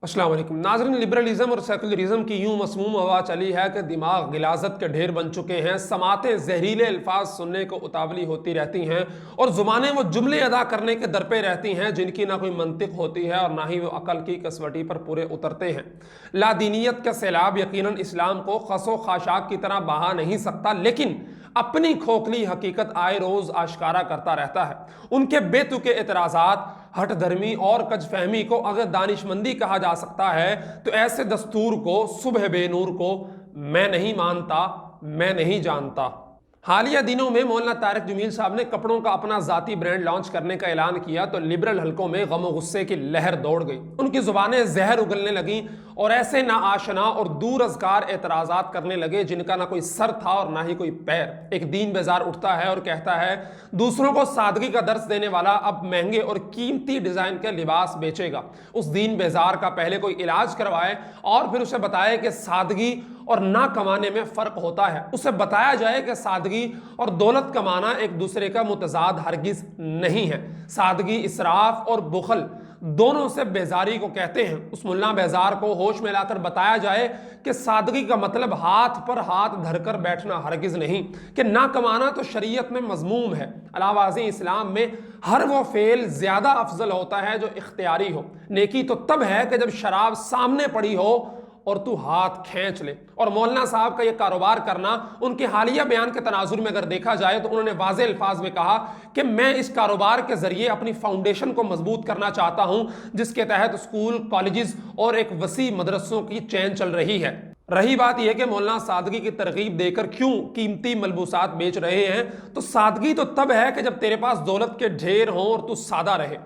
अस्सलाम वालेकुम नाज़रीन। लिबरलिज़म और सेकुलरिज़म की यूं मसमूम हवा चली है कि दिमाग गिलाज़त के ढेर बन चुके हैं। समातें जहरीले अल्फाज सुनने को उतावली होती रहती हैं और ज़ुबानें वो जुमले अदा करने के दर पे रहती हैं जिनकी ना कोई मंतिक होती है और ना ही वो अकल की कसवटी पर पूरे उतरते हैं। लादीनियत का सैलाब यकीनन इस्लाम को खसो खाशाक की तरह बहा नहीं सकता, लेकिन अपनी खोखली हकीकत आए रोज आश्कारा करता रहता है। उनके बेतुके एतराज़ात, हट धर्मी और कजफहमी को अगर दानिशमंदी कहा जा सकता है तो ऐसे दस्तूर को, सुबह बेनूर को मैं नहीं मानता, मैं नहीं जानता। हालिया दिनों में मौलाना तारिक जमील साहब ने कपड़ों का अपना जाती ब्रांड लॉन्च करने का ऐलान किया तो लिबरल हलकों में गम गुस्से की लहर दौड़ गई। उनकी जुबानें जहर उगलने लगीं और ऐसे ना आशना और दूर अज़कार एतराज़ात करने लगे जिनका ना कोई सर था और ना ही कोई पैर। एक दीन बेजार उठता है और कहता है दूसरों को सादगी का दर्स देने वाला अब महंगे और कीमती डिजाइन के लिबास बेचेगा। उस दीन बेजार का पहले कोई इलाज करवाए और फिर उसे बताए कि सादगी और ना कमाने में फर्क होता है। उसे बताया जाए कि सादगी और दौलत कमाना एक दूसरे का मुतजाद हरगिज नहीं है। सादगी इसराफ और बुखल दोनों से बेजारी को कहते हैं। उस मुल्ला बेजार को होश में लाकर बताया जाए कि सादगी का मतलब हाथ पर हाथ धरकर बैठना हरगिज नहीं, कि ना कमाना तो शरीयत में मजमूम है। अलावाज़ी इस्लाम में हर वो फेल ज्यादा अफजल होता है जो इख्तियारी हो। नेकी तो तब है कि जब शराब सामने पड़ी हो और तू हाथ खींच ले। और मौलाना साहब का ये कारोबार करना उनके हालिया बयान के तनाजुर में अगर देखा जाए तो उन्होंने वाज़े अल्फाज में कहा कि मैं इस कारोबार के जरिए अपनी फाउंडेशन को मजबूत करना चाहता हूं जिसके तहत स्कूल, कॉलेजेस और एक वसी मदरसों की चैन चल रही है। रही बात यह कि मौलाना सादगी की तरगीब देकर क्यों कीमती मलबूसात बेच रहे हैं, तो सादगी तो तब है कि जब तेरे पास दौलत के ढेर हों और तू सादा रहे,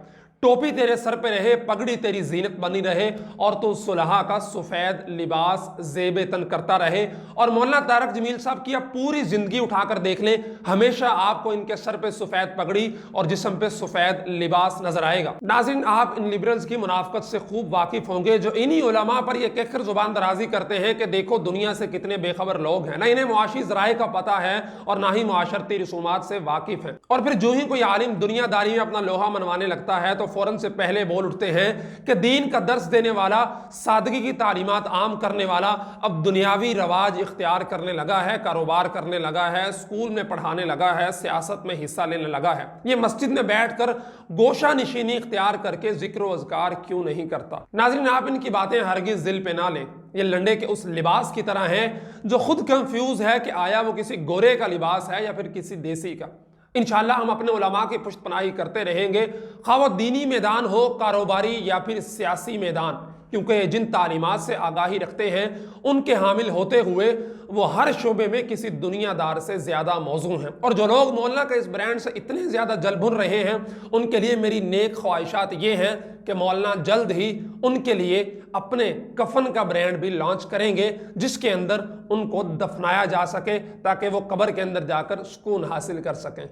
टोपी तेरे सर पे रहे, पगड़ी तेरी जीनत बनी रहे और तो सुलहा का सफेद लिबास जेब तन करता रहे। और मौलाना तारिक जमील साहब की आप पूरी जिंदगी उठाकर देख लें, हमेशा आपको इनके सर पे सफेद पगड़ी और जिस्म पे सफेद लिबास नजर आएगा। नाज़रीन, आप इन लिबरल्स की मुनाफकत से खूब वाकिफ होंगे जो इन्हीं उलमा पर यह कहकर जुबान दराजी करते हैं कि देखो दुनिया से कितने बेखबर लोग हैं, ना इन्हें मुआशी ज़राए का पता है और ना ही मुआशरती रसूमात से वाकिफ है। और फिर जो ही कोई आलिम दुनियादारी में अपना लोहा मनवाने लगता है तो फौरन से पहले बोल उठते हैं कि दीन का दर्स देने वाला, सादगी की तालीमात आम करने वाला अब दुनियावी रवाज इख्तियार करने लगा है, कारोबार करने लगा है, स्कूल में पढ़ाने लगा है, सियासत में हिस्सा लेने लगा है। ये मस्जिद में बैठकर गोशा निशीनी इख्तियार करके जिक्र व अज़कार क्यों नहीं करता। नाज़रीन, आप इनकी बातें हरगिज़ दिल पे ना लें। ये लंडे के उस लिबास की तरह हैं जो खुद कंफ्यूज है कि आया वो किसी गोरे का लिबास है या फिर किसी देसी का। इंशाअल्लाह हम अपने उलमा की पुश्तपनाही करते रहेंगे, खा वो दीनी मैदान हो, कारोबारी या फिर सियासी मैदान, क्योंकि जिन तालीमात से आगाही रखते हैं उनके हामिल होते हुए वो हर शोबे में किसी दुनियादार से ज्यादा मौजू हैं। और जो लोग मौलाना के इस ब्रांड से इतने ज्यादा जल भुन रहे हैं उनके लिए मेरी नेक ख्वाहिशात ये हैं कि मौलाना जल्द ही उनके लिए अपने कफन का ब्रांड भी लॉन्च करेंगे जिसके अंदर उनको दफनाया जा सके ताकि वो कब्र के अंदर जाकर सुकून हासिल कर सकें।